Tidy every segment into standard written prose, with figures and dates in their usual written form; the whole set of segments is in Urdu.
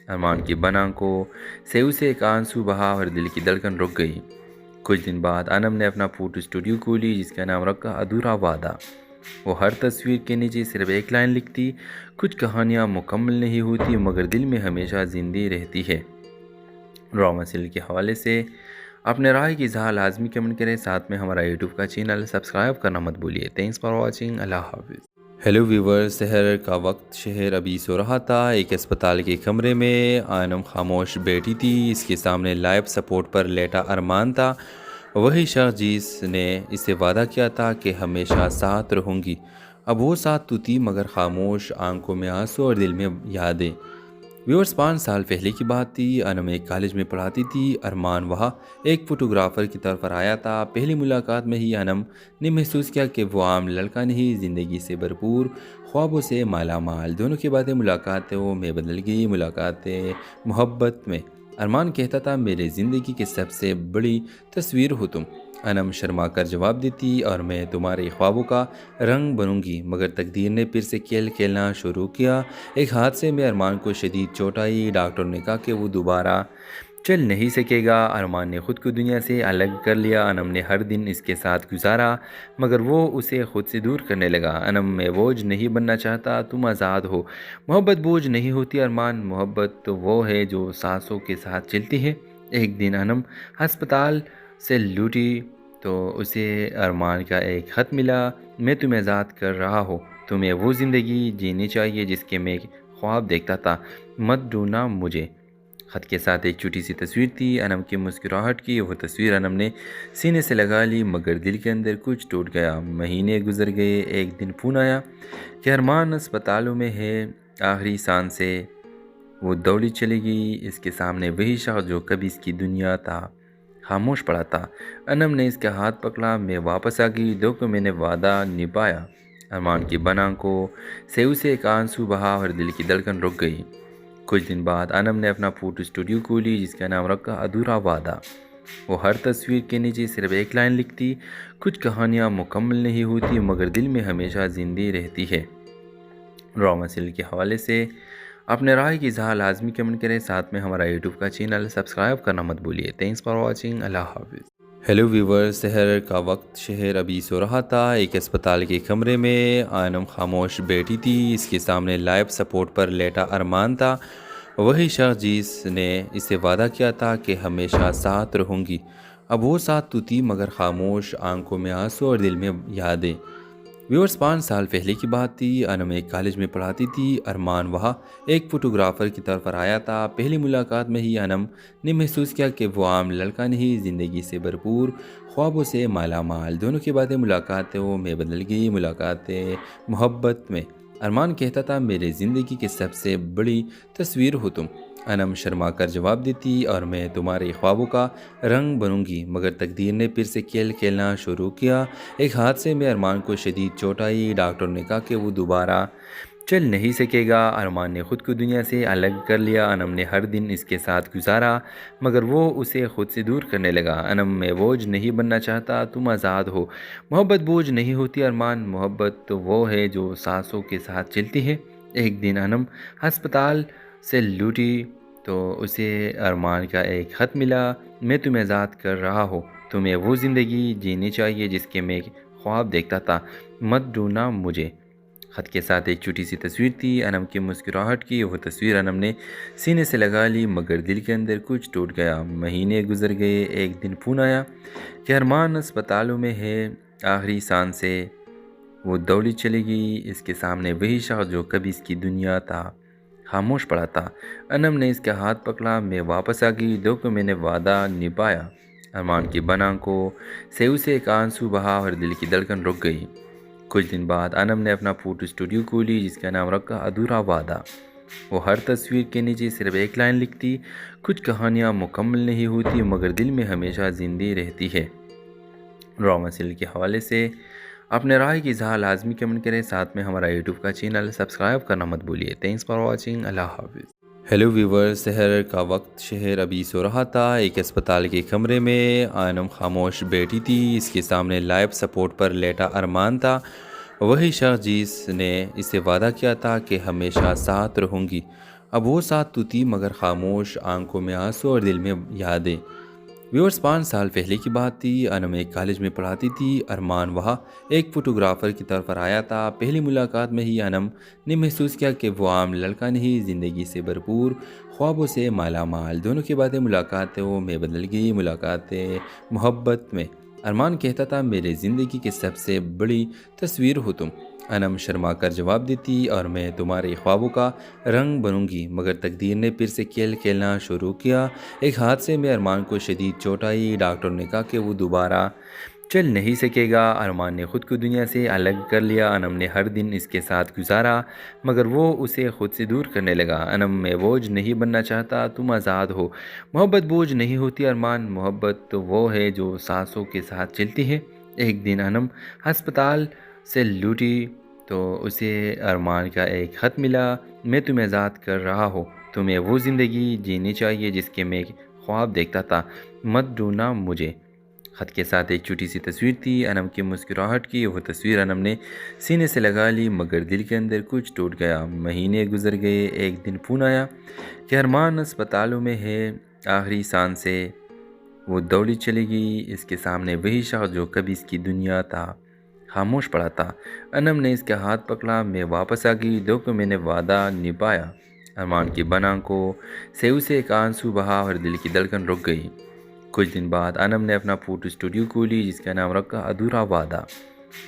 ارمان کی بن آنکھوں سے اسے ایک آنسو بہا اور دل کی دھڑکن رک گئی۔ کچھ دن بعد انم نے اپنا فوٹو اسٹوڈیو کھولی جس کا نام رکھا ادھورا وعدہ۔ وہ ہر تصویر کے نیچے صرف ایک لائن لکھتی، کچھ کہانیاں مکمل نہیں ہوتی مگر دل میں ہمیشہ زندہ رہتی ہے۔ ڈرامہ سیریل کے حوالے سے اپنے رائے کی اظہار لازمی کمنٹ کریں، ساتھ میں ہمارا یوٹیوب کا چینل سبسکرائب کرنا مت بھولیے۔ تھینکس فار واچنگ، اللہ حافظ۔ ہیلو ویور، سحر کا وقت، شہر ابھی سو رہا تھا۔ ایک اسپتال کے کمرے میں انم خاموش بیٹھی تھی۔ اس کے سامنے لائف سپورٹ پر لیٹا ارمان تھا، وہی شخص جس نے اسے وعدہ کیا تھا کہ ہمیشہ ساتھ رہوں گی۔ اب وہ ساتھ تو تھی مگر خاموش، آنکھوں میں آنسو اور دل میں یادیں۔ ویورز، 5 سال پہلے کی بات تھی۔ انم ایک کالج میں پڑھاتی تھی، ارمان وہاں ایک فوٹوگرافر کے طور پر آیا تھا۔ پہلی ملاقات میں ہی انم نے محسوس کیا کہ وہ عام لڑکا نہیں، زندگی سے بھرپور، خوابوں سے مالا مال۔ دونوں کی باتیں ملاقاتوں میں بدل گئی، ملاقاتیں محبت میں۔ ارمان کہتا تھا، میرے زندگی کی سب سے بڑی تصویر ہو تم۔ انم شرما کر جواب دیتی، اور میں تمہارے خوابوں کا رنگ بنوں گی۔ مگر تقدیر نے پھر سے کھیل کھیلنا شروع کیا۔ ایک حادثے میں ارمان کو شدید چوٹ آئی۔ ڈاکٹر نے کہا کہ وہ دوبارہ چل نہیں سکے گا۔ ارمان نے خود کو دنیا سے الگ کر لیا۔ انم نے ہر دن اس کے ساتھ گزارا مگر وہ اسے خود سے دور کرنے لگا۔ انم، میں بوجھ نہیں بننا چاہتا، تم آزاد ہو۔ محبت بوجھ نہیں ہوتی ارمان، محبت تو وہ ہے جو سانسوں کے ساتھ چلتی ہے۔ ایک دن انم ہسپتال سے لوٹی تو اسے ارمان کا ایک خط ملا، میں تمہیں آزاد کر رہا ہوں، تمہیں وہ زندگی جینی چاہیے جس کے میں خواب دیکھتا تھا، مت ڈھونڈنا مجھے۔ خط کے ساتھ ایک چھوٹی سی تصویر تھی، انم کی مسکراہٹ کی۔ وہ تصویر انم نے سینے سے لگا لی مگر دل کے اندر کچھ ٹوٹ گیا۔ مہینے گزر گئے، ایک دن فون آیا کہ ارمان اسپتالوں میں ہے، آخری سانس سے وہ دوڑی چلی گئی۔ اس کے سامنے وہی شخص جو کبھی اس کی دنیا تھا، خاموش پڑا تھا۔ انم نے اس کا ہاتھ پکڑا، میں واپس آ گئی، دیکھو میں نے وعدہ نبھایا۔ ارمان کی بن آنکھوں سے اسے ایک آنسو بہا اور دل کی دھڑکن رک گئی۔ کچھ دن بعد انم نے اپنا فوٹو اسٹوڈیو کھولی جس کا نام رکھا ادھورا وعدہ۔ وہ ہر تصویر کے نیچے صرف ایک لائن لکھتی، کچھ کہانیاں مکمل نہیں ہوتی مگر دل میں ہمیشہ زندہ رہتی ہے۔ ڈرامہ سیریل کے حوالے سے اپنے رائے کی اظہار لازمی کمنٹ کریں، ساتھ میں ہمارا یوٹیوب کا چینل سبسکرائب کرنا مت بھولیے۔ تھینکس فار واچنگ، اللہ حافظ۔ ہیلو ویور، سحر کا وقت، شہر ابھی سو رہا تھا۔ ایک اسپتال کے کمرے میں انم خاموش بیٹھی تھی۔ اس کے سامنے لائف سپورٹ پر لیٹا ارمان تھا، وہی شخص جس نے اسے وعدہ کیا تھا کہ ہمیشہ ساتھ رہوں گی۔ اب وہ ساتھ تو تھی مگر خاموش، آنکھوں میں آنسو اور دل میں یادیں۔ ویورز، 5 سال پہلے کی بات تھی۔ انم ایک کالج میں پڑھاتی تھی، ارمان وہاں ایک فوٹوگرافر کے طور پر آیا تھا۔ پہلی ملاقات میں ہی انم نے محسوس کیا کہ وہ عام لڑکا نہیں، زندگی سے بھرپور، خوابوں سے مالا مال۔ دونوں کی باتیں ملاقاتوں میں بدل گئی، ملاقاتیں محبت میں۔ ارمان کہتا تھا، میرے زندگی کی سب سے بڑی تصویر ہو تم۔ انم شرما کر جواب دیتی، اور میں تمہارے خوابوں کا رنگ بنوں گی۔ مگر تقدیر نے پھر سے کھیل کھیلنا شروع کیا۔ ایک حادثے میں ارمان کو شدید چوٹ آئی۔ ڈاکٹر نے کہا کہ وہ دوبارہ چل نہیں سکے گا۔ ارمان نے خود کو دنیا سے الگ کر لیا۔ انم نے ہر دن اس کے ساتھ گزارا مگر وہ اسے خود سے دور کرنے لگا۔ انم، میں بوجھ نہیں بننا چاہتا، تم آزاد ہو۔ محبت بوجھ نہیں ہوتی ارمان، محبت تو وہ ہے جو سانسوں کے ساتھ چلتی ہے۔ ایک دن انم ہسپتال سے لوٹی تو اسے ارمان کا ایک خط ملا، میں تمہیں آزاد کر رہا ہوں، تمہیں وہ زندگی جینی چاہیے جس کے میں خواب دیکھتا تھا، مت ڈھونڈنا مجھے۔ خط کے ساتھ ایک چھوٹی سی تصویر تھی، انم کی مسکراہٹ کی۔ وہ تصویر انم نے سینے سے لگا لی مگر دل کے اندر کچھ ٹوٹ گیا۔ مہینے گزر گئے، ایک دن فون آیا کہ ارمان اسپتالوں میں ہے، آخری سانس سے وہ دوڑی چلی گئی۔ اس کے سامنے وہی شخص جو کبھی اس کی دنیا تھا، خاموش پڑا تھا۔ انم نے اس کا ہاتھ پکڑا، میں واپس آ گئی، دیکھو میں نے وعدہ نبھایا۔ ارمان کی بن آنکھوں سے اسے ایک آنسو بہا اور دل کی دھڑکن رک گئی۔ کچھ دن بعد انم نے اپنا فوٹو اسٹوڈیو کھولی جس کا نام رکھا ادھورا وعدہ۔ وہ ہر تصویر کے نیچے صرف ایک لائن لکھتی، کچھ کہانیاں مکمل نہیں ہوتی مگر دل میں ہمیشہ زندہ رہتی ہے۔ ڈرامہ سیریل کے حوالے سے اپنے رائے کی اظہار لازمی کمنٹ کریں، ساتھ میں ہمارا یوٹیوب کا چینل سبسکرائب کرنا مت بھولیے۔ تھینکس فار واچنگ، اللہ حافظ۔ ہیلو ویور، سحر کا وقت، شہر ابھی سو رہا تھا۔ ایک اسپتال کے کمرے میں انم خاموش بیٹھی تھی۔ اس کے سامنے لائف سپورٹ پر لیٹا ارمان تھا، وہی شخص جس نے اسے وعدہ کیا تھا کہ ہمیشہ ساتھ رہوں گی۔ اب وہ ساتھ تو تھی مگر خاموش، آنکھوں میں آنسو اور دل میں یادیں۔ ویورز 5 سال پہلے کی بات تھی، انم ایک کالج میں پڑھاتی تھی، ارمان وہاں ایک فوٹوگرافر کی طور پر آیا تھا۔ پہلی ملاقات میں ہی انم نے محسوس کیا کہ وہ عام لڑکا نہیں، زندگی سے بھرپور، خوابوں سے مالا مال۔ دونوں کی باتیں ملاقاتوں میں بدل گئی، ملاقاتیں محبت میں۔ ارمان کہتا تھا میرے زندگی کی سب سے بڑی تصویر ہو تم، انم شرما کر جواب دیتی، اور میں تمہارے خوابوں کا رنگ بنوں گی۔ مگر تقدیر نے پھر سے کھیل کھیلنا شروع کیا۔ ایک حادثے میں ارمان کو شدید چوٹ آئی، ڈاکٹر نے کہا کہ وہ دوبارہ چل نہیں سکے گا۔ ارمان نے خود کو دنیا سے الگ کر لیا، انم نے ہر دن اس کے ساتھ گزارا مگر وہ اسے خود سے دور کرنے لگا۔ انم میں بوجھ نہیں بننا چاہتا، تم آزاد ہو۔ محبت بوجھ نہیں ہوتی ارمان، محبت تو وہ ہے جو سانسوں کے ساتھ چلتی ہے۔ ایک دن انم ہسپتال سے لوٹی تو اسے ارمان کا ایک خط ملا، میں تمہیں آزاد کر رہا ہوں، تمہیں وہ زندگی جینی چاہیے جس کے میں خواب دیکھتا تھا، مت ڈھونڈنا مجھے۔ خط کے ساتھ ایک چھوٹی سی تصویر تھی، انم کی مسکراہٹ کی۔ وہ تصویر انم نے سینے سے لگا لی مگر دل کے اندر کچھ ٹوٹ گیا۔ مہینے گزر گئے، ایک دن فون آیا کہ ارمان اسپتالوں میں ہے، آخری سانس سے وہ دوڑی چلی گئی۔ اس کے سامنے وہی شخص جو کبھی اس کی دنیا تھا خاموش پڑا تھا۔ انم نے اس کا ہاتھ پکڑا، میں واپس آ گئی، دیکھو میں نے وعدہ نبھایا۔ ارمان کی بن آنکھوں سے اسے ایک آنسو بہا اور دل کی دھڑکن رک گئی۔ کچھ دن بعد انم نے اپنا فوٹو اسٹوڈیو کھولی جس کا نام رکھا ادھورا وعدہ۔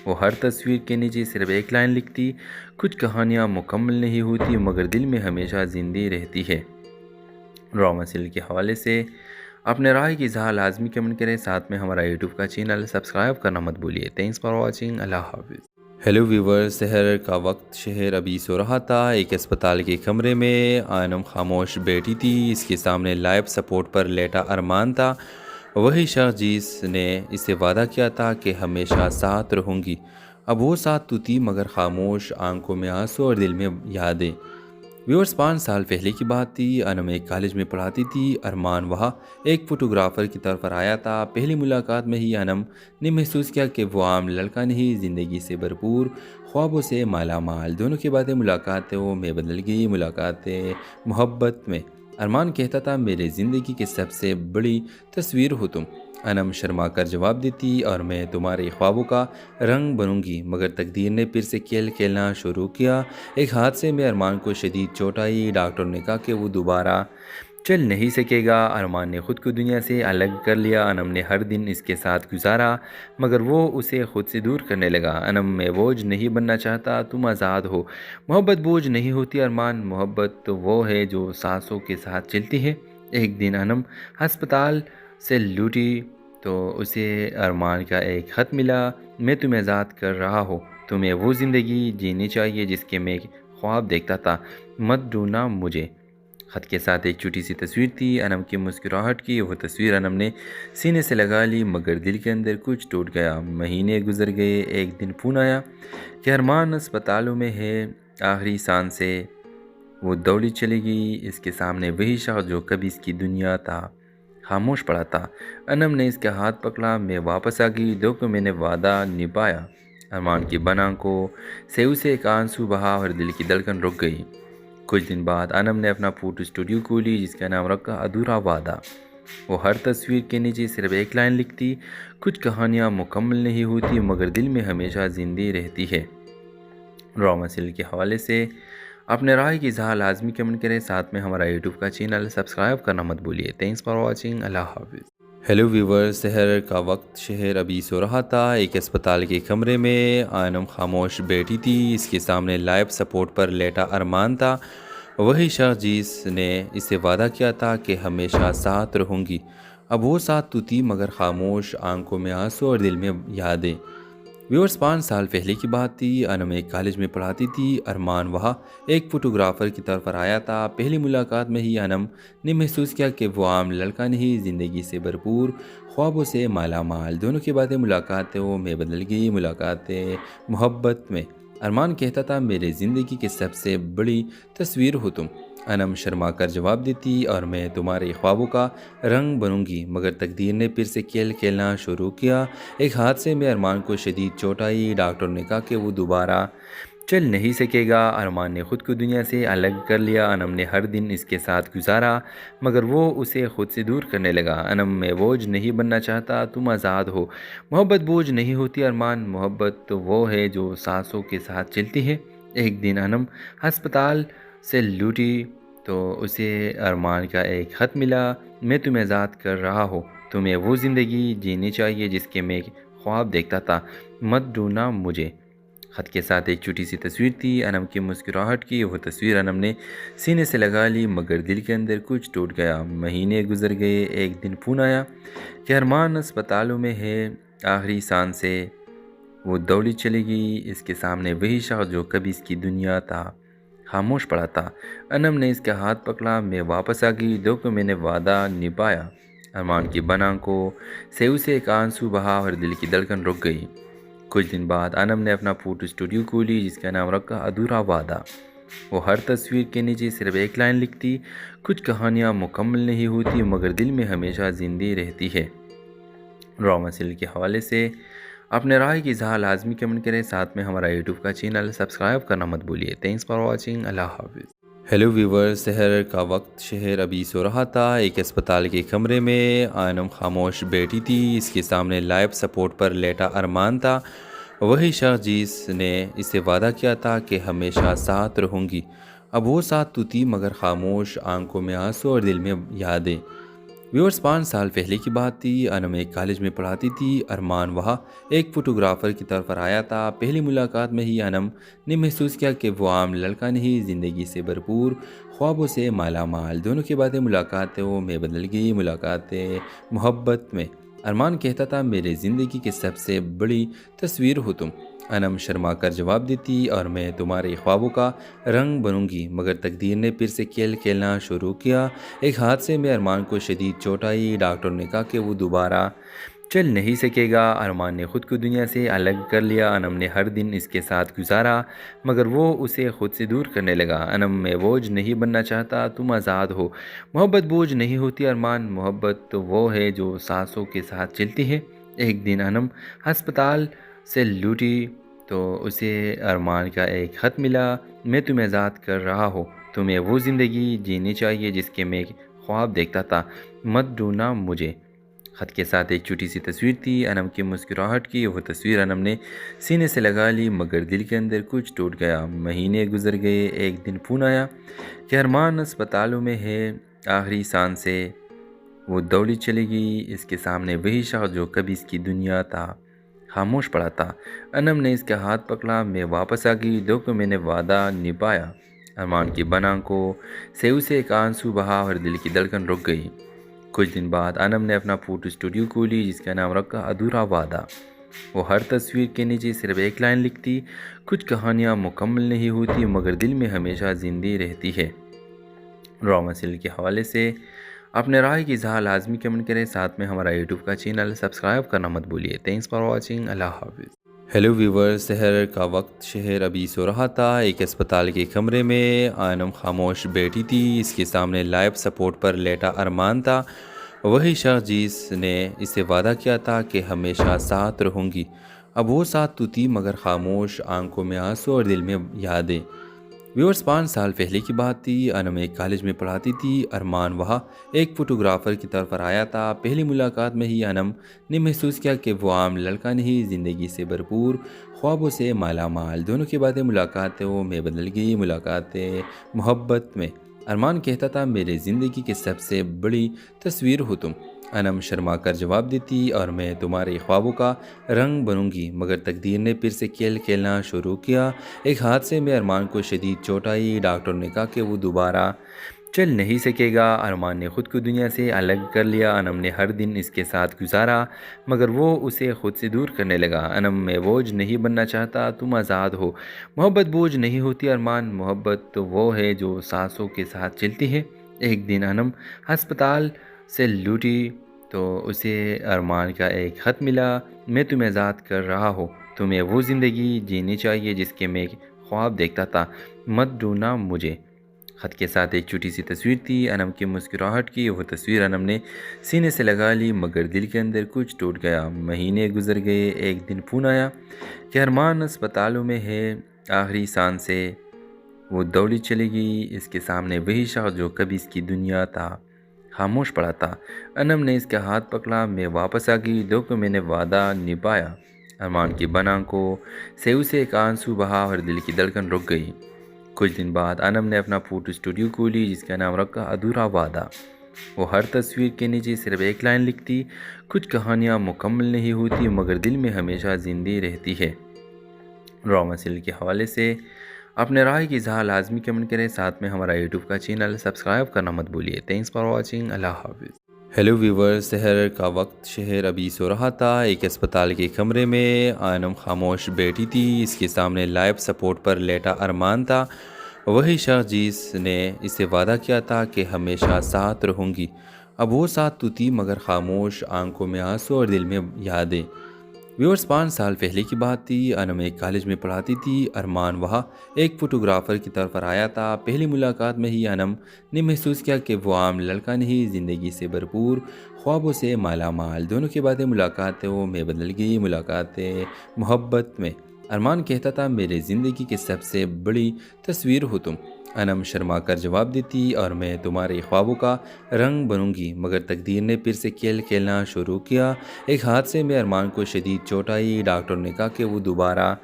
وہ ہر تصویر کے نیچے صرف ایک لائن لکھتی، کچھ کہانیاں مکمل نہیں ہوتی مگر دل میں ہمیشہ زندہ رہتی ہے۔ ڈرامہ سیریل کے حوالے سے اپنے رائے کی اظہار لازمی کمنٹ کریں، ساتھ میں ہمارا یوٹیوب کا چینل سبسکرائب کرنا مت بھولیے۔ تھینکس فار واچنگ، اللہ حافظ۔ ہیلو ویورز، سحر کا وقت، شہر ابھی سو رہا تھا۔ ایک اسپتال کے کمرے میں انم خاموش بیٹھی تھی، اس کے سامنے لائف سپورٹ پر لیٹا ارمان تھا، وہی شخص جس نے اسے وعدہ کیا تھا کہ ہمیشہ ساتھ رہوں گی۔ اب وہ ساتھ تو تھی مگر خاموش، آنکھوں میں آنسو اور دل میں یادیں۔ ویورز 5 سال پہلے کی بات تھی، انم ایک کالج میں پڑھاتی تھی، ارمان وہاں ایک فوٹوگرافر کی طور پر آیا تھا۔ پہلی ملاقات میں ہی انم نے محسوس کیا کہ وہ عام لڑکا نہیں، زندگی سے بھرپور، خوابوں سے مالا مال۔ دونوں کی باتیں ملاقاتوں میں بدل گئی، ملاقاتیں محبت میں۔ ارمان کہتا تھا میرے زندگی کی سب سے بڑی تصویر ہو تم، انم شرما کر جواب دیتی، اور میں تمہارے خوابوں کا رنگ بنوں گی۔ مگر تقدیر نے پھر سے کھیل کھیلنا شروع کیا۔ ایک حادثے میں ارمان کو شدید چوٹ آئی، ڈاکٹر نے کہا کہ وہ دوبارہ چل نہیں سکے گا۔ ارمان نے خود کو دنیا سے الگ کر لیا، انم نے ہر دن اس کے ساتھ گزارا مگر وہ اسے خود سے دور کرنے لگا۔ انم میں بوجھ نہیں بننا چاہتا، تم آزاد ہو۔ محبت بوجھ نہیں ہوتی ارمان، محبت تو وہ ہے جو سانسوں کے ساتھ چلتی ہے۔ ایک دن انم ہسپتال سے لوٹی تو اسے ارمان کا ایک خط ملا، میں تمہیں آزاد کر رہا ہوں، تمہیں وہ زندگی جینی چاہیے جس کے میں خواب دیکھتا تھا، مت ڈھونڈنا مجھے۔ خط کے ساتھ ایک چھوٹی سی تصویر تھی، انم کی مسکراہٹ کی۔ وہ تصویر انم نے سینے سے لگا لی مگر دل کے اندر کچھ ٹوٹ گیا۔ مہینے گزر گئے، ایک دن فون آیا کہ ارمان اسپتالوں میں ہے، آخری سانس سے وہ دوڑی چلی گئی۔ اس کے سامنے وہی شخص جو کبھی اس کی دنیا تھا خاموش پڑا تھا۔ انم نے اس کا ہاتھ پکڑا، میں واپس آ گئی، دیکھو میں نے وعدہ نبھایا۔ ارمان کی بن آنکھوں سے اسے ایک آنسو بہا اور دل کی دھڑکن رک گئی۔ کچھ دن بعد انم نے اپنا فوٹو اسٹوڈیو کھولی جس کا نام رکھا ادھورا وعدہ۔ وہ ہر تصویر کے نیچے صرف ایک لائن لکھتی، کچھ کہانیاں مکمل نہیں ہوتی مگر دل میں ہمیشہ زندہ رہتی ہے۔ ڈرامہ سیریل کے حوالے سے اپنے رائے کی اظہار لازمی کمنٹ کریں، ساتھ میں ہمارا یوٹیوب کا چینل سبسکرائب کرنا مت بھولیے۔ تھینکس فار واچنگ، اللہ حافظ۔ ہیلو ویورز، سحر کا وقت، شہر ابھی سو رہا تھا۔ ایک اسپتال کے کمرے میں انم خاموش بیٹھی تھی، اس کے سامنے لائف سپورٹ پر لیٹا ارمان تھا، وہی شخص جس نے اسے وعدہ کیا تھا کہ ہمیشہ ساتھ رہوں گی۔ اب وہ ساتھ تو تھی مگر خاموش، آنکھوں میں آنسو اور دل میں یادیں۔ ویورز 5 سال پہلے کی بات تھی، انم ایک کالج میں پڑھاتی تھی، ارمان وہاں ایک فوٹوگرافر کی طور پر آیا تھا۔ پہلی ملاقات میں ہی انم نے محسوس کیا کہ وہ عام لڑکا نہیں، زندگی سے بھرپور، خوابوں سے مالا مال۔ دونوں کی باتیں ملاقاتوں میں بدل گئی، ملاقاتیں محبت میں۔ ارمان کہتا تھا میرے زندگی کی سب سے بڑی تصویر ہو تم، انم شرما کر جواب دیتی، اور میں تمہارے خوابوں کا رنگ بنوں گی۔ مگر تقدیر نے پھر سے کھیل کھیلنا شروع کیا۔ ایک حادثے میں ارمان کو شدید چوٹ آئی، ڈاکٹر نے کہا کہ وہ دوبارہ چل نہیں سکے گا۔ ارمان نے خود کو دنیا سے الگ کر لیا۔ انم نے ہر دن اس کے ساتھ گزارا مگر وہ اسے خود سے دور کرنے لگا۔ انم میں بوجھ نہیں بننا چاہتا، تم آزاد ہو۔ محبت بوجھ نہیں ہوتی ارمان، محبت تو وہ ہے جو سانسوں کے ساتھ چلتی ہے۔ ایک دن انم ہسپتال سے لوٹی تو اسے ارمان کا ایک خط ملا۔ میں تمہیں آزاد کر رہا ہوں، تمہیں وہ زندگی جینی چاہیے جس کے میں خواب دیکھتا تھا، مت ڈھونڈنا مجھے۔ خط کے ساتھ ایک چھوٹی سی تصویر تھی، انم کی مسکراہٹ کی۔ وہ تصویر انم نے سینے سے لگا لی مگر دل کے اندر کچھ ٹوٹ گیا۔ مہینے گزر گئے، ایک دن فون آیا کہ ارمان اسپتالوں میں ہے، آخری سانس سے وہ دوڑی چلی گئی۔ اس کے سامنے وہی شخص جو کبھی اس کی دنیا تھا خاموش پڑا تھا۔ انم نے اس کا ہاتھ پکڑا، میں واپس آ گئی، دیکھو میں نے وعدہ نبھایا۔ ارمان کی بنا کو سیو سے ایک آنسو بہا اور دل کی دھڑکن رک گئی۔ کچھ دن بعد انم نے اپنا فوٹو اسٹوڈیو کھولی جس کا نام رکھا ادھورا وعدہ۔ وہ ہر تصویر کے نیچے صرف ایک لائن لکھتی، کچھ کہانیاں مکمل نہیں ہوتی مگر دل میں ہمیشہ زندہ رہتی ہے۔ ڈرامہ سیریل کے حوالے سے اپنے رائے کی اظہار لازمی کمنٹ کریں، ساتھ میں ہمارا یوٹیوب کا چینل سبسکرائب کرنا مت بھولیے۔ تھینکس فار واچنگ، اللہ حافظ۔ ہیلو ویور، سحر کا وقت، شہر ابھی سو رہا تھا۔ ایک اسپتال کے کمرے میں انم خاموش بیٹھی تھی، اس کے سامنے لائف سپورٹ پر لیٹا ارمان تھا، وہی شخص جس نے اسے وعدہ کیا تھا کہ ہمیشہ ساتھ رہوں گی۔ اب وہ ساتھ تو تھی مگر خاموش، آنکھوں میں آنسو اور دل میں یادیں۔ ویورز، 5 سال پہلے کی بات تھی، انم ایک کالج میں پڑھاتی تھی، ارمان وہاں ایک فوٹوگرافر کی طور پر آیا تھا۔ پہلی ملاقات میں ہی انم نے محسوس کیا کہ وہ عام لڑکا نہیں، زندگی سے بھرپور، خوابوں سے مالا مال۔ دونوں کی باتیں ملاقاتوں میں بدل گئی، ملاقاتیں محبت میں۔ ارمان کہتا تھا، میرے زندگی کی سب سے بڑی تصویر ہو تم۔ انم شرما کر جواب دیتی، اور میں تمہارے خوابوں کا رنگ بنوں گی۔ مگر تقدیر نے پھر سے کھیل کھیلنا شروع کیا۔ ایک حادثے میں ارمان کو شدید چوٹ آئی، ڈاکٹر نے کہا کہ وہ دوبارہ چل نہیں سکے گا۔ ارمان نے خود کو دنیا سے الگ کر لیا۔ انم نے ہر دن اس کے ساتھ گزارا مگر وہ اسے خود سے دور کرنے لگا۔ انم میں بوجھ نہیں بننا چاہتا، تم آزاد ہو۔ محبت بوجھ نہیں ہوتی ارمان، محبت تو وہ ہے جو سانسوں کے ساتھ چلتی ہے۔ ایک دن انم ہسپتال سے لوٹی تو اسے ارمان کا ایک خط ملا، میں تمہیں آزاد کر رہا ہوں، تمہیں وہ زندگی جینی چاہیے جس کے میں خواب دیکھتا تھا، مت ڈھونڈنا مجھے۔ خط کے ساتھ ایک چھوٹی سی تصویر تھی، انم کی مسکراہٹ کی۔ وہ تصویر انم نے سینے سے لگا لی مگر دل کے اندر کچھ ٹوٹ گیا۔ مہینے گزر گئے، ایک دن فون آیا کہ ارمان اسپتالوں میں ہے، آخری سانس سے وہ دوڑی چلی گئی۔ اس کے سامنے وہی شخص جو کبھی اس کی دنیا تھا خاموش پڑا تھا۔ انم نے اس کا ہاتھ پکڑا، میں واپس آ گئی، دیکھو میں نے وعدہ نبھایا۔ ارمان کی بنا کو سیو سے ایک آنسو بہا اور دل کی دھڑکن رک گئی۔ کچھ دن بعد انم نے اپنا فوٹو اسٹوڈیو کھولی جس کا نام رکھا ادھورا وعدہ۔ وہ ہر تصویر کے نیچے صرف ایک لائن لکھتی، کچھ کہانیاں مکمل نہیں ہوتی مگر دل میں ہمیشہ زندہ رہتی ہے۔ ڈرامہ سیریل کے حوالے سے اپنے رائے کی اظہار لازمی کمنٹ کریں، ساتھ میں ہمارا یوٹیوب کا چینل سبسکرائب کرنا مت بھولیے۔ تھینکس فار واچنگ، اللہ حافظ۔ ہیلو ویور، سحر کا وقت، شہر ابھی سو رہا تھا۔ ایک اسپتال کے کمرے میں انم خاموش بیٹھی تھی، اس کے سامنے لائف سپورٹ پر لیٹا ارمان تھا، وہی شخص جس نے اسے وعدہ کیا تھا کہ ہمیشہ ساتھ رہوں گی۔ اب وہ ساتھ تو تھی مگر خاموش، آنکھوں میں آنسو اور دل میں یادیں۔ ویورز، 5 سال پہلے کی بات تھی، انم ایک کالج میں پڑھاتی تھی، ارمان وہاں ایک فوٹوگرافر کی طور پر آیا تھا۔ پہلی ملاقات میں ہی انم نے محسوس کیا کہ وہ عام لڑکا نہیں، زندگی سے بھرپور، خوابوں سے مالا مال۔ دونوں کی باتیں ملاقاتوں میں بدل گئی، ملاقاتیں محبت میں۔ ارمان کہتا تھا، میرے زندگی کی سب سے بڑی تصویر ہو تم۔ انم شرما کر جواب دیتی، اور میں تمہارے خوابوں کا رنگ بنوں گی۔ مگر تقدیر نے پھر سے کھیل کھیلنا شروع کیا۔ ایک حادثے میں ارمان کو شدید چوٹ آئی، ڈاکٹر نے کہا کہ وہ دوبارہ چل نہیں سکے گا۔ ارمان نے خود کو دنیا سے الگ کر لیا۔ انم نے ہر دن اس کے ساتھ گزارا مگر وہ اسے خود سے دور کرنے لگا۔ انم میں بوجھ نہیں بننا چاہتا، تم آزاد ہو۔ محبت بوجھ نہیں ہوتی ارمان، محبت تو وہ ہے جو سانسوں کے ساتھ چلتی ہے۔ ایک دن انم ہسپتال سے لوٹی تو اسے ارمان کا ایک خط ملا، میں تمہیں آزاد کر رہا ہوں، تمہیں وہ زندگی جینی چاہیے جس کے میں خواب دیکھتا تھا، مت ڈھونڈنا مجھے۔ خط کے ساتھ ایک چھوٹی سی تصویر تھی، انم کی مسکراہٹ کی۔ وہ تصویر انم نے سینے سے لگا لی مگر دل کے اندر کچھ ٹوٹ گیا۔ مہینے گزر گئے، ایک دن فون آیا کہ ارمان اسپتالوں میں ہے، آخری سانس سے وہ دوڑی چلی گئی، اس کے سامنے وہی شخص جو کبھی اس کی دنیا تھا خاموش پڑا تھا۔ انم نے اس کا ہاتھ پکڑا، میں واپس آ گئی، دیکھو میں نے وعدہ نبھایا۔ ارمان کی بنا کو سیو سے ایک آنسو بہا اور دل کی دھڑکن رک گئی۔ کچھ دن بعد انم نے اپنا فوٹو اسٹوڈیو کھولی جس کا نام رکھا ادھورا وعدہ۔ وہ ہر تصویر کے نیچے صرف ایک لائن لکھتی، کچھ کہانیاں مکمل نہیں ہوتی مگر دل میں ہمیشہ زندہ رہتی ہے۔ ڈرامہ سیریل کے حوالے سے اپنے رائے کی اظہار لازمی کمنٹ کریں، ساتھ میں ہمارا یوٹیوب کا چینل سبسکرائب کرنا مت بھولیے۔ تھینکس فار واچنگ، اللہ حافظ۔ ہیلو ویور، سحر کا وقت، شہر ابھی سو رہا تھا۔ ایک اسپتال کے کمرے میں انم خاموش بیٹھی تھی، اس کے سامنے لائف سپورٹ پر لیٹا ارمان تھا، وہی شخص جس نے اسے وعدہ کیا تھا کہ ہمیشہ ساتھ رہوں گی۔ اب وہ ساتھ تو تھی مگر خاموش، آنکھوں میں آنسو اور دل میں یادیں۔ ویورز، 5 سال پہلے کی بات تھی، انم ایک کالج میں پڑھاتی تھی، ارمان وہاں ایک فوٹوگرافر کی طور پر آیا تھا۔ پہلی ملاقات میں ہی انم نے محسوس کیا کہ وہ عام لڑکا نہیں، زندگی سے بھرپور، خوابوں سے مالا مال۔ دونوں کی باتیں ملاقاتوں میں بدل گئی، ملاقاتیں محبت میں۔ ارمان کہتا تھا، میرے زندگی کی سب سے بڑی تصویر ہو تم۔ انم شرما کر جواب دیتی، اور میں تمہارے خوابوں کا رنگ بنوں گی۔ مگر تقدیر نے پھر سے کھیل کھیلنا شروع کیا۔ ایک حادثے میں ارمان کو شدید چوٹ آئی، ڈاکٹر نے کہا کہ وہ دوبارہ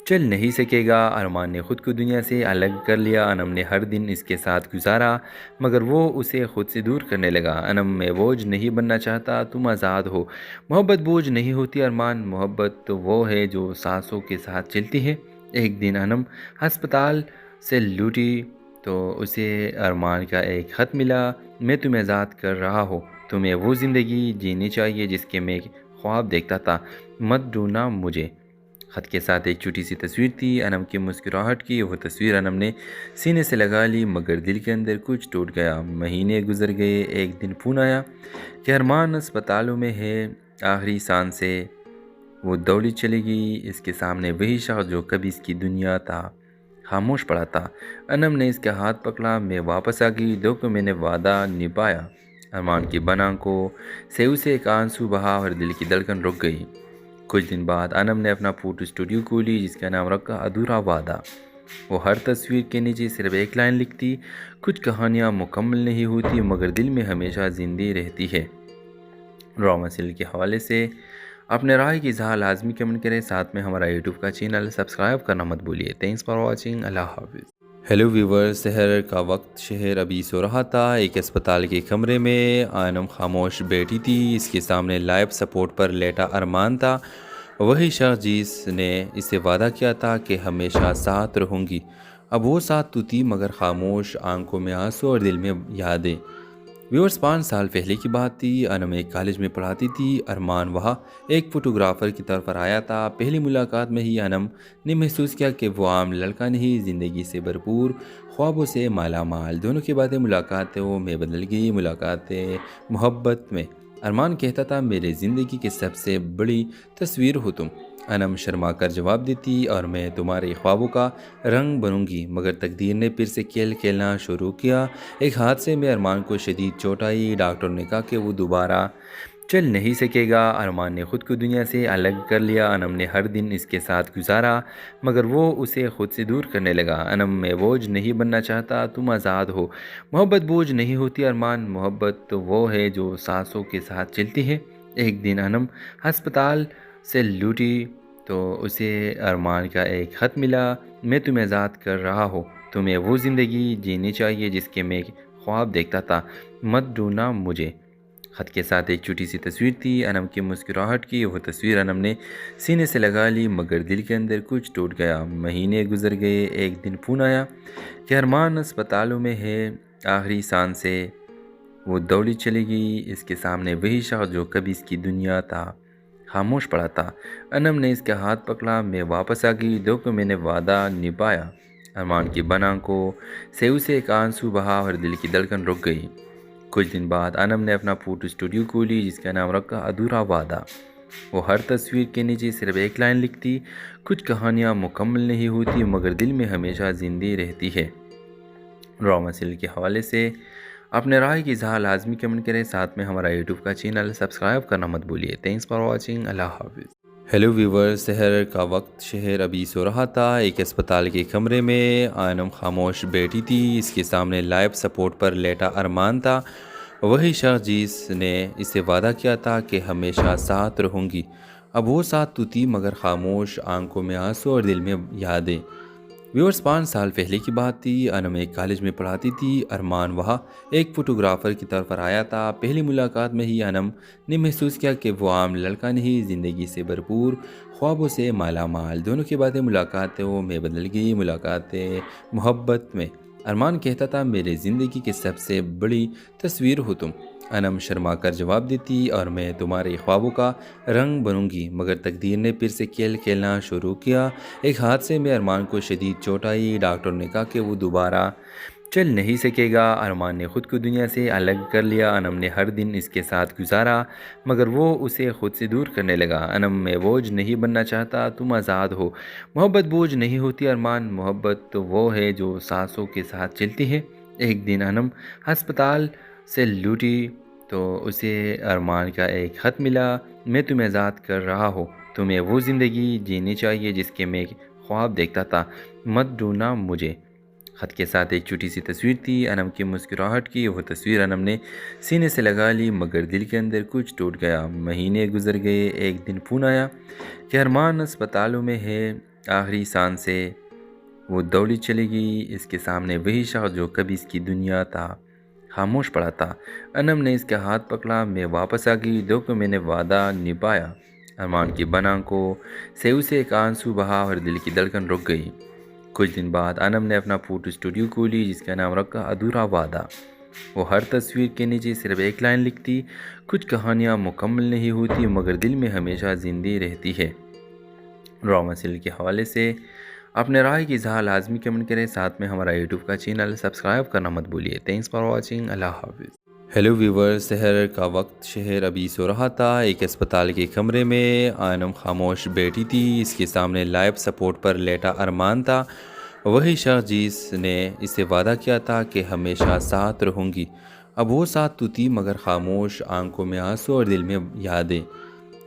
چل نہیں سکے گا۔ ارمان نے خود کو دنیا سے الگ کر لیا۔ انم نے ہر دن اس کے ساتھ گزارا مگر وہ اسے خود سے دور کرنے لگا۔ انم، میں بوجھ نہیں بننا چاہتا، تم آزاد ہو۔ محبت بوجھ نہیں ہوتی ارمان، محبت تو وہ ہے جو سانسوں کے ساتھ چلتی ہے۔ ایک دن انم ہسپتال سے لوٹی تو اسے ارمان کا ایک خط ملا، میں تمہیں آزاد کر رہا ہوں، تمہیں وہ زندگی جینی چاہیے جس کے میں خواب دیکھتا تھا، مت ڈھونڈنا مجھے۔ خط کے ساتھ ایک چھوٹی سی تصویر تھی، انم کی مسکراہٹ کی۔ وہ تصویر انم نے سینے سے لگا لی مگر دل کے اندر کچھ ٹوٹ گیا۔ مہینے گزر گئے، ایک دن فون آیا کہ ارمان اسپتالوں میں ہے، آخری سانس سے وہ دوڑی چلی گئی، اس کے سامنے وہی شخص جو کبھی اس کی دنیا تھا خاموش پڑا تھا۔ انم نے اس کا ہاتھ پکڑا، میں واپس آ گئی، دیکھو میں نے وعدہ نبھایا۔ ارمان کی بنا کو سیو سے ایک آنسو بہا اور دل کی دھڑکن رک گئی۔ کچھ دن بعد انم نے اپنا فوٹو اسٹوڈیو کھولی جس کا نام رکھا ادھورا وعدہ۔ وہ ہر تصویر کے نیچے صرف ایک لائن لکھتی، کچھ کہانیاں مکمل نہیں ہوتی مگر دل میں ہمیشہ زندہ رہتی ہے۔ ڈرامہ سیریل کے حوالے سے اپنے رائے کی اظہار لازمی کمنٹ کریں، ساتھ میں ہمارا یوٹیوب کا چینل سبسکرائب کرنا مت بھولیے۔ تھینکس فار واچنگ، اللہ حافظ۔ ہیلو ویور، سحر کا وقت، شہر ابھی سو رہا تھا۔ ایک اسپتال کے کمرے میں انم خاموش بیٹھی تھی، اس کے سامنے لائف سپورٹ پر لیٹا ارمان تھا، وہی شخص جس نے اسے وعدہ کیا تھا کہ ہمیشہ ساتھ رہوں گی۔ اب وہ ساتھ تو تھی مگر خاموش، آنکھوں میں آنسو اور دل میں یادیں۔ ویورز، 5 سال پہلے کی بات تھی، انم ایک کالج میں پڑھاتی تھی، ارمان وہاں ایک فوٹوگرافر کی طور پر آیا تھا۔ پہلی ملاقات میں ہی انم نے محسوس کیا کہ وہ عام لڑکا نہیں، زندگی سے بھرپور، خوابوں سے مالا مال۔ دونوں کی باتیں ملاقاتوں میں بدل گئی، ملاقاتیں محبت میں۔ ارمان کہتا تھا، میرے زندگی کی سب سے بڑی تصویر ہو تم۔ انم شرما کر جواب دیتی، اور میں تمہارے خوابوں کا رنگ بنوں گی۔ مگر تقدیر نے پھر سے کھیل کھیلنا شروع کیا۔ ایک حادثے میں ارمان کو شدید چوٹ آئی، ڈاکٹر نے کہا کہ وہ دوبارہ چل نہیں سکے گا۔ ارمان نے خود کو دنیا سے الگ کر لیا۔ انم نے ہر دن اس کے ساتھ گزارا مگر وہ اسے خود سے دور کرنے لگا۔ انم، میں بوجھ نہیں بننا چاہتا، تم آزاد ہو۔ محبت بوجھ نہیں ہوتی ارمان، محبت تو وہ ہے جو سانسوں کے ساتھ چلتی ہے۔ ایک دن انم ہسپتال سے لوٹی تو اسے ارمان کا ایک خط ملا، میں تمہیں آزاد کر رہا ہوں، تمہیں وہ زندگی جینی چاہیے جس کے میں خواب دیکھتا تھا، مت ڈھونڈنا مجھے۔ خط کے ساتھ ایک چھوٹی سی تصویر تھی، انم کی مسکراہٹ کی۔ وہ تصویر انم نے سینے سے لگا لی مگر دل کے اندر کچھ ٹوٹ گیا۔ مہینے گزر گئے، ایک دن فون آیا کہ ارمان اسپتالوں میں ہے، آخری سانس سے وہ دوڑی چلی گئی، اس کے سامنے وہی شخص جو کبھی اس کی دنیا تھا خاموش پڑا تھا۔ انم نے اس کا ہاتھ پکڑا، میں واپس آ گئی، دیکھو میں نے وعدہ نبھایا۔ ارمان کی بنا کو سیو سے ایک آنسو بہا اور دل کی دھڑکن رک گئی۔ کچھ دن بعد انم نے اپنا فوٹو اسٹوڈیو کھولی جس کا نام رکھا ادھورا وعدہ۔ وہ ہر تصویر کے نیچے صرف ایک لائن لکھتی، کچھ کہانیاں مکمل نہیں ہوتی مگر دل میں ہمیشہ زندہ رہتی ہے۔ ڈرامہ سیریل کے حوالے سے اپنے رائے کی اظہار لازمی کمنٹ کریں، ساتھ میں ہمارا یوٹیوب کا چینل سبسکرائب کرنا مت بھولیے۔ تھینکس فار واچنگ، اللہ حافظ۔ ہیلو ویور، سحر کا وقت، شہر ابھی سو رہا تھا۔ ایک اسپتال کے کمرے میں آنم خاموش بیٹھی تھی۔ اس کے سامنے لائف سپورٹ پر لیٹا ارمان تھا، وہی شخص جس نے اسے وعدہ کیا تھا کہ ہمیشہ ساتھ رہوں گی۔ اب وہ ساتھ تو تھی، مگر خاموش، آنکھوں میں آنسو اور دل میں یادیں۔ ویورز، 5 سال پہلے کی بات تھی۔ انم ایک کالج میں پڑھاتی تھی، ارمان وہاں ایک فوٹوگرافر کی طور پر آیا تھا۔ پہلی ملاقات میں ہی انم نے محسوس کیا کہ وہ عام لڑکا نہیں، زندگی سے بھرپور، خوابوں سے مالا مال۔ دونوں کی باتیں ملاقاتوں میں بدل گئی، ملاقاتیں محبت میں۔ ارمان کہتا تھا، میرے زندگی کی سب سے بڑی تصویر ہو تم۔ انم شرما کر جواب دیتی، اور میں تمہارے خوابوں کا رنگ بنوں گی۔ مگر تقدیر نے پھر سے کھیل کھیلنا شروع کیا۔ ایک حادثے میں ارمان کو شدید چوٹ آئی۔ ڈاکٹر نے کہا کہ وہ دوبارہ چل نہیں سکے گا۔ ارمان نے خود کو دنیا سے الگ کر لیا۔ انم نے ہر دن اس کے ساتھ گزارا، مگر وہ اسے خود سے دور کرنے لگا۔ انم، میں بوجھ نہیں بننا چاہتا، تم آزاد ہو۔ محبت بوجھ نہیں ہوتی ارمان، محبت تو وہ ہے جو سانسوں کے ساتھ چلتی ہے۔ ایک دن انم ہسپتال سے لوٹی تو اسے ارمان کا ایک خط ملا۔ میں تمہیں آزاد کر رہا ہوں، تمہیں وہ زندگی جینی چاہیے جس کے میں خواب دیکھتا تھا، مت ڈھونڈنا مجھے۔ خط کے ساتھ ایک چھوٹی سی تصویر تھی، انم کی مسکراہٹ کی۔ وہ تصویر انم نے سینے سے لگا لی، مگر دل کے اندر کچھ ٹوٹ گیا۔ مہینے گزر گئے، ایک دن فون آیا کہ ارمان اسپتالوں میں ہے، آخری سانس سے وہ دوڑی چلی گئی۔ اس کے سامنے وہی شخص جو کبھی اس کی دنیا تھا، خاموش پڑا تھا۔ انم نے اس کا ہاتھ پکڑا، میں واپس آ گئی، دیکھو میں نے وعدہ نبھایا۔ ارمان کی بن آنکھوں سے اسے ایک آنسو بہا اور دل کی دھڑکن رک گئی۔ کچھ دن بعد انم نے اپنا فوٹو اسٹوڈیو کھولی، جس کا نام رکھا ادھورا وعدہ۔ وہ ہر تصویر کے نیچے صرف ایک لائن لکھتی، کچھ کہانیاں مکمل نہیں ہوتی مگر دل میں ہمیشہ زندہ رہتی ہے۔ ڈرامہ سیریل کے حوالے سے اپنے رائے کی اظہار لازمی کمنٹ کریں، ساتھ میں ہمارا یوٹیوب کا چینل سبسکرائب کرنا مت بھولیے۔ تھینکس فار واچنگ، اللہ حافظ۔ ہیلو ویور، سحر کا وقت، شہر ابھی سو رہا تھا۔ ایک اسپتال کے کمرے میں آنم خاموش بیٹھی تھی۔ اس کے سامنے لائف سپورٹ پر لیٹا ارمان تھا، وہی شخص جس نے اسے وعدہ کیا تھا کہ ہمیشہ ساتھ رہوں گی۔ اب وہ ساتھ تو تھی، مگر خاموش، آنکھوں میں آنسو اور دل میں یادیں۔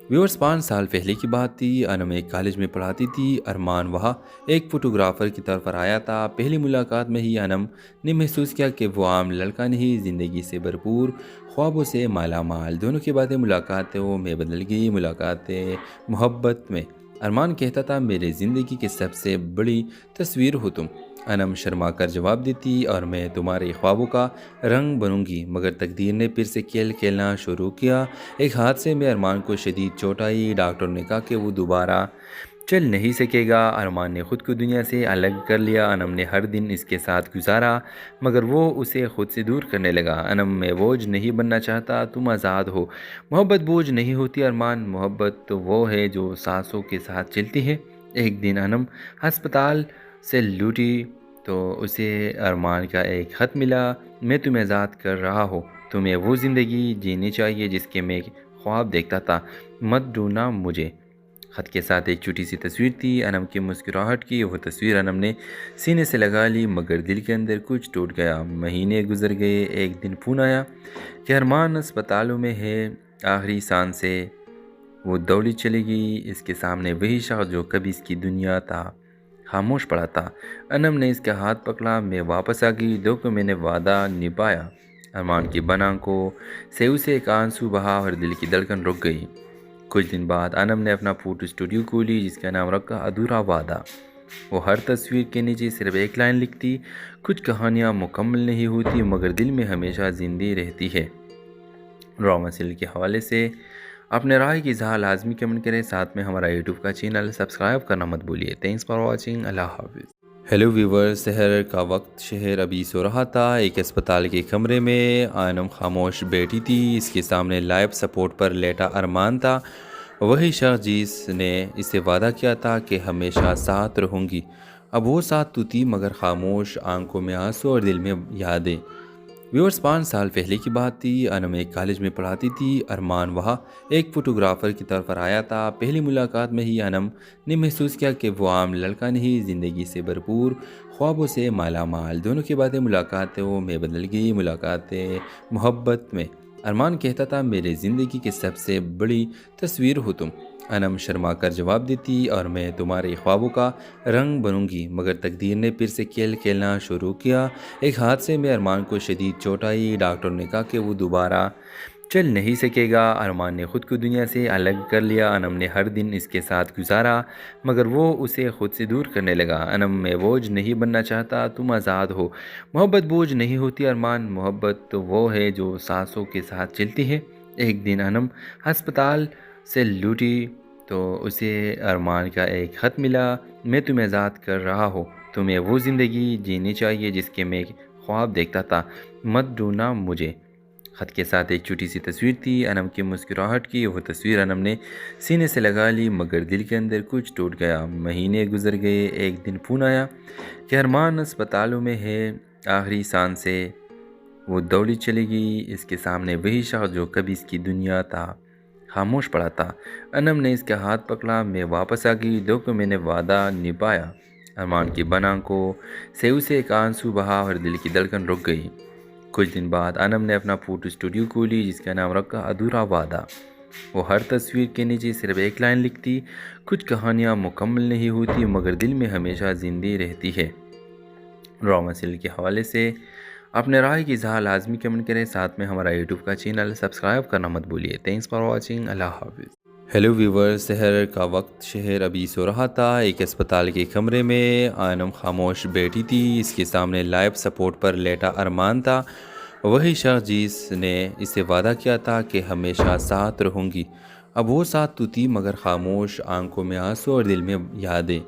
ویورز، 5 سال پہلے کی بات تھی۔ انم ایک کالج میں پڑھاتی تھی، ارمان وہاں ایک فوٹوگرافر کی طور پر آیا تھا۔ پہلی ملاقات میں ہی انم نے محسوس کیا کہ وہ عام لڑکا نہیں، زندگی سے بھرپور، خوابوں سے مالا مال۔ دونوں کی باتیں ملاقاتوں میں بدل گئی، ملاقاتیں محبت میں۔ ارمان کہتا تھا، میرے زندگی کی سب سے بڑی تصویر ہو تم۔ انم شرما کر جواب دیتی، اور میں تمہارے خوابوں کا رنگ بنوں گی۔ مگر تقدیر نے پھر سے کھیل کھیلنا شروع کیا۔ ایک حادثے میں ارمان کو شدید چوٹ آئی۔ ڈاکٹر نے کہا کہ وہ دوبارہ چل نہیں سکے گا۔ ارمان نے خود کو دنیا سے الگ کر لیا۔ انم نے ہر دن اس کے ساتھ گزارا، مگر وہ اسے خود سے دور کرنے لگا۔ انم، میں بوجھ نہیں بننا چاہتا، تم آزاد ہو۔ محبت بوجھ نہیں ہوتی ارمان، محبت تو وہ ہے جو سانسوں کے ساتھ چلتی ہے۔ ایک دن انم ہسپتال سے لوٹی تو اسے ارمان کا ایک خط ملا، میں تمہیں آزاد کر رہا ہوں، تمہیں وہ زندگی جینی چاہیے جس کے میں خواب دیکھتا تھا، مت ڈھونڈنا مجھے۔ خط کے ساتھ ایک چھوٹی سی تصویر تھی، انم کی مسکراہٹ کی۔ وہ تصویر انم نے سینے سے لگا لی، مگر دل کے اندر کچھ ٹوٹ گیا۔ مہینے گزر گئے، ایک دن فون آیا کہ ارمان اسپتالوں میں ہے، آخری سانس سے وہ دوڑی چلی گئی۔ اس کے سامنے وہی شخص جو کبھی اس کی دنیا تھا، خاموش پڑا تھا۔ انم نے اس کا ہاتھ پکڑا، میں واپس آ گئی، دیکھو میں نے وعدہ نبھایا۔ ارمان کی بن آنکھوں سے اسے ایک آنسو بہا اور دل کی دھڑکن رک گئی۔ کچھ دن بعد انم نے اپنا فوٹو اسٹوڈیو کھولی، جس کا نام رکھا ادھورا وعدہ۔ وہ ہر تصویر کے نیچے صرف ایک لائن لکھتی، کچھ کہانیاں مکمل نہیں ہوتی مگر دل میں ہمیشہ زندہ رہتی ہے۔ ڈرامہ سیریل کے حوالے سے اپنے رائے کی اظہار لازمی کمنٹ کریں، ساتھ میں ہمارا یوٹیوب کا چینل سبسکرائب کرنا مت بھولیے۔ تھینکس فار واچنگ، اللہ حافظ۔ ہیلو ویور، سحر کا وقت، شہر ابھی سو رہا تھا۔ ایک اسپتال کے کمرے میں آنم خاموش بیٹھی تھی۔ اس کے سامنے لائف سپورٹ پر لیٹا ارمان تھا، وہی شخص جس نے اسے وعدہ کیا تھا کہ ہمیشہ ساتھ رہوں گی۔ اب وہ ساتھ تو تھی، مگر خاموش، آنکھوں میں آنسو اور دل میں یادیں۔ ویورز، 5 سال پہلے کی بات تھی۔ انم ایک کالج میں پڑھاتی تھی، ارمان وہاں ایک فوٹوگرافر کی طور پر آیا تھا۔ پہلی ملاقات میں ہی انم نے محسوس کیا کہ وہ عام لڑکا نہیں، زندگی سے بھرپور، خوابوں سے مالا مال۔ دونوں کی باتیں ملاقاتوں میں بدل گئی، ملاقاتیں محبت میں۔ ارمان کہتا تھا، میرے زندگی کی سب سے بڑی تصویر ہو تم۔ انم شرما کر جواب دیتی، اور میں تمہارے خوابوں کا رنگ بنوں گی، مگر تقدیر نے پھر سے کھیل کھیلنا شروع کیا۔ ایک حادثے میں ارمان کو شدید چوٹ آئی۔ ڈاکٹر نے کہا کہ وہ دوبارہ چل نہیں سکے گا۔ ارمان نے خود کو دنیا سے الگ کر لیا۔ انم نے ہر دن اس کے ساتھ گزارا، مگر وہ اسے خود سے دور کرنے لگا۔ انم میں بوجھ نہیں بننا چاہتا، تم آزاد ہو۔ محبت بوجھ نہیں ہوتی ارمان، محبت تو وہ ہے جو سانسوں کے ساتھ چلتی ہے۔ ایک دن انم ہسپتال سے لوٹی تو اسے ارمان کا ایک خط ملا۔ میں تمہیں آزاد کر رہا ہوں، تمہیں وہ زندگی جینی چاہیے جس کے میں خواب دیکھتا تھا، مت ڈھونڈنا مجھے۔ خط کے ساتھ ایک چھوٹی سی تصویر تھی، انم کی مسکراہٹ کی۔ وہ تصویر انم نے سینے سے لگا لی، مگر دل کے اندر کچھ ٹوٹ گیا۔ مہینے گزر گئے، ایک دن فون آیا کہ ارمان اسپتالوں میں ہے، آخری سانس سے وہ دوڑی چلی گئی۔ اس کے سامنے وہی شخص جو کبھی اس کی دنیا تھا خاموش پڑا تھا۔ انم نے اس کا ہاتھ پکڑا، میں واپس آ گئی، دیکھو میں نے وعدہ نبھایا۔ ارمان کی بنا کو سیو سے ایک آنسو بہا اور دل کی دھڑکن رک گئی۔ کچھ دن بعد انم نے اپنا فوٹو اسٹوڈیو کھولی جس کا نام رکھا ادھورا وعدہ۔ وہ ہر تصویر کے نیچے صرف ایک لائن لکھتی، کچھ کہانیاں مکمل نہیں ہوتی مگر دل میں ہمیشہ زندہ رہتی ہے۔ ڈرامہ سیریل کے حوالے سے اپنے رائے کی اظہار لازمی کمنٹ کریں، ساتھ میں ہمارا یوٹیوب کا چینل سبسکرائب کرنا مت بھولیے۔ تھینکس فار واچنگ، اللہ حافظ۔ ہیلو ویور، سحر کا وقت، شہر ابھی سو رہا تھا۔ ایک اسپتال کے کمرے میں انم خاموش بیٹھی تھی، اس کے سامنے لائف سپورٹ پر لیٹا ارمان تھا، وہی شخص جس نے اسے وعدہ کیا تھا کہ ہمیشہ ساتھ رہوں گی۔ اب وہ ساتھ تو تھی مگر خاموش، آنکھوں میں آنسو اور دل میں یادیں۔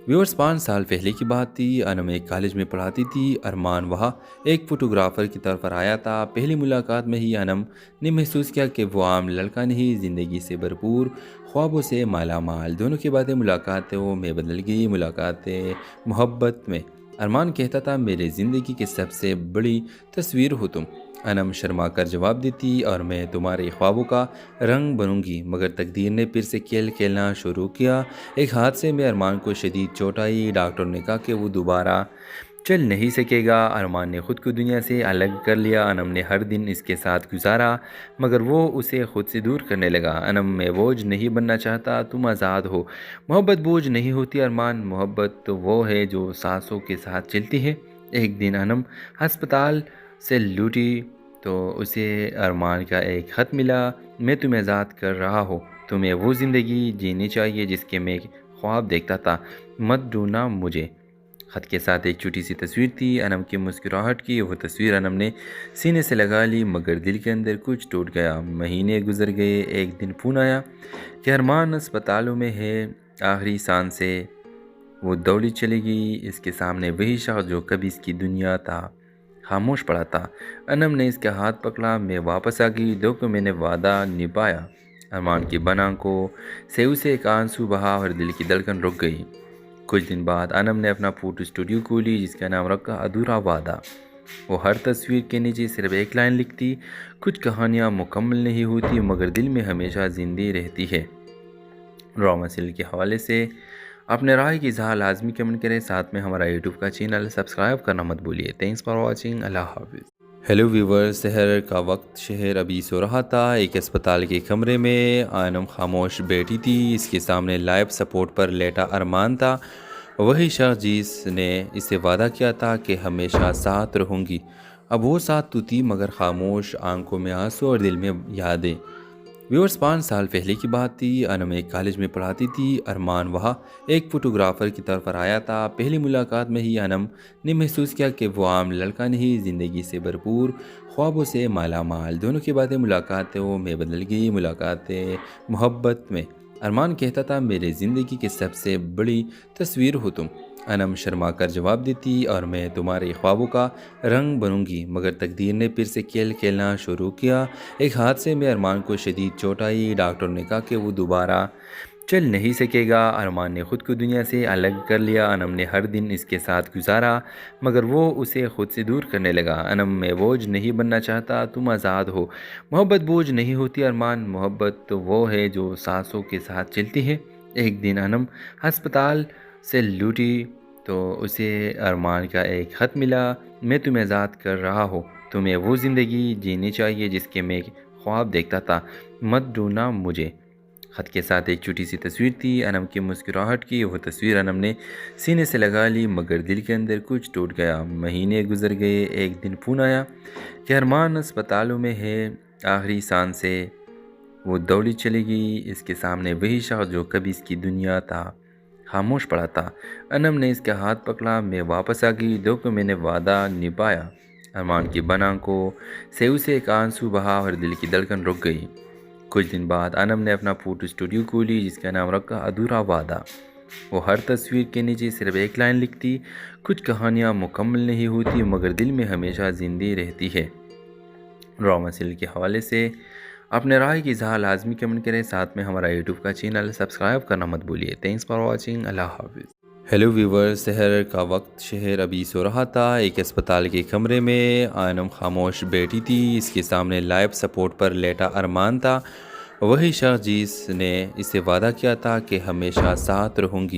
ویورز، 5 سال پہلے کی بات تھی، انم ایک کالج میں پڑھاتی تھی، ارمان وہاں ایک فوٹوگرافر کی طور پر آیا تھا۔ پہلی ملاقات میں ہی انم نے محسوس کیا کہ وہ عام لڑکا نہیں، زندگی سے بھرپور، خوابوں سے مالا مال۔ دونوں کی باتیں ملاقاتوں میں بدل گئی، ملاقاتیں محبت میں۔ ارمان کہتا تھا، میرے زندگی کی سب سے بڑی تصویر ہو تم۔ انم شرما کر جواب دیتی، اور میں تمہارے خوابوں کا رنگ بنوں گی، مگر تقدیر نے پھر سے کھیل کھیلنا شروع کیا۔ ایک حادثے میں ارمان کو شدید چوٹ آئی۔ ڈاکٹر نے کہا کہ وہ دوبارہ چل نہیں سکے گا۔ ارمان نے خود کو دنیا سے الگ کر لیا۔ انم نے ہر دن اس کے ساتھ گزارا، مگر وہ اسے خود سے دور کرنے لگا۔ انم میں بوجھ نہیں بننا چاہتا، تم آزاد ہو۔ محبت بوجھ نہیں ہوتی ارمان، محبت تو وہ ہے جو سانسوں کے ساتھ چلتی ہے۔ ایک دن انم ہسپتال سے لوٹی تو اسے ارمان کا ایک خط ملا، میں تمہیں آزاد کر رہا ہوں، تمہیں وہ زندگی جینی چاہیے جس کے میں خواب دیکھتا تھا، مت ڈھونڈنا مجھے۔ خط کے ساتھ ایک چھوٹی سی تصویر تھی، انم کی مسکراہٹ کی۔ وہ تصویر انم نے سینے سے لگا لی، مگر دل کے اندر کچھ ٹوٹ گیا۔ مہینے گزر گئے، ایک دن فون آیا کہ ارمان اسپتالوں میں ہے، آخری سانس سے وہ دوڑی چلی گئی۔ اس کے سامنے وہی شخص جو کبھی اس کی دنیا تھا خاموش پڑا تھا۔ انم نے اس کا ہاتھ پکڑا، میں واپس آ گئی، دیکھو میں نے وعدہ نبھایا۔ ارمان کی بنا کو سیو سے ایک آنسو بہا اور دل کی دھڑکن رک گئی۔ کچھ دن بعد انم نے اپنا فوٹو اسٹوڈیو کھولی جس کا نام رکھا ادھورا وعدہ۔ وہ ہر تصویر کے نیچے صرف ایک لائن لکھتی، کچھ کہانیاں مکمل نہیں ہوتی مگر دل میں ہمیشہ زندہ رہتی ہے۔ ڈرامہ سیریل کے حوالے سے اپنے رائے کی اظہار لازمی کمنٹ کریں، ساتھ میں ہمارا یوٹیوب کا چینل سبسکرائب کرنا مت بھولیے۔ تھینکس فار واچنگ، اللہ حافظ۔ ہیلو ویور، سحر کا وقت، شہر ابھی سو رہا تھا۔ ایک اسپتال کے کمرے میں انم خاموش بیٹھی تھی، اس کے سامنے لائف سپورٹ پر لیٹا ارمان تھا، وہی شخص جس نے اسے وعدہ کیا تھا کہ ہمیشہ ساتھ رہوں گی۔ اب وہ ساتھ تو تھی مگر خاموش، آنکھوں میں آنسو اور دل میں یادیں۔ ویورز، 5 سال پہلے کی بات تھی، انم ایک کالج میں پڑھاتی تھی، ارمان وہاں ایک فوٹوگرافر کی طور پر آیا تھا۔ پہلی ملاقات میں ہی انم نے محسوس کیا کہ وہ عام لڑکا نہیں، زندگی سے بھرپور، خوابوں سے مالا مال۔ دونوں کی باتیں ملاقاتوں میں بدل گئی، ملاقاتیں محبت میں۔ ارمان کہتا تھا، میرے زندگی کی سب سے بڑی تصویر ہو تم۔ انم شرما کر جواب دیتی، اور میں تمہارے خوابوں کا رنگ بنوں گی، مگر تقدیر نے پھر سے کھیل کھیلنا شروع کیا۔ ایک حادثے میں ارمان کو شدید چوٹ آئی۔ ڈاکٹر نے کہا کہ وہ دوبارہ چل نہیں سکے گا۔ ارمان نے خود کو دنیا سے الگ کر لیا۔ انم نے ہر دن اس کے ساتھ گزارا، مگر وہ اسے خود سے دور کرنے لگا۔ انم میں بوجھ نہیں بننا چاہتا، تم آزاد ہو۔ محبت بوجھ نہیں ہوتی ارمان، محبت تو وہ ہے جو سانسوں کے ساتھ چلتی ہے۔ ایک دن انم ہسپتال سے لوٹی تو اسے ارمان کا ایک خط ملا، میں تمہیں آزاد کر رہا ہوں، تمہیں وہ زندگی جینی چاہیے جس کے میں خواب دیکھتا تھا، مت ڈھونڈنا مجھے۔ خط کے ساتھ ایک چھوٹی سی تصویر تھی۔ انم کی مسکراہٹ کی وہ تصویر انم نے سینے سے لگا لی، مگر دل کے اندر کچھ ٹوٹ گیا۔ مہینے گزر گئے، ایک دن فون آیا کہ ارمان اسپتالوں میں ہے، آخری سانس سے وہ دوڑی چلی گئی۔ اس کے سامنے وہی شخص جو کبھی اس کی دنیا تھا خاموش پڑا تھا۔ انم نے اس کا ہاتھ پکڑا، میں واپس آ گئی، دیکھو میں نے وعدہ نبھایا۔ ارمان کی بن آنکھوں سے اسے ایک آنسو بہا اور دل کی دھڑکن رک گئی۔ کچھ دن بعد انم نے اپنا فوٹو اسٹوڈیو کھولی جس کا نام رکھا ادھورا وعدہ۔ وہ ہر تصویر کے نیچے صرف ایک لائن لکھتی، کچھ کہانیاں مکمل نہیں ہوتی مگر دل میں ہمیشہ زندہ رہتی ہے۔ ڈرامہ سیریل کے حوالے سے اپنے رائے کی اظہار لازمی کمنٹ کریں، ساتھ میں ہمارا یوٹیوب کا چینل سبسکرائب کرنا مت بھولیے۔ تھینکس فار واچنگ، اللہ حافظ۔ ہیلو ویورز، سحر کا وقت، شہر ابھی سو رہا تھا۔ ایک اسپتال کے کمرے میں انم خاموش بیٹھی تھی، اس کے سامنے لائف سپورٹ پر لیٹا ارمان تھا، وہی شخص جس نے اسے وعدہ کیا تھا کہ ہمیشہ ساتھ رہوں گی۔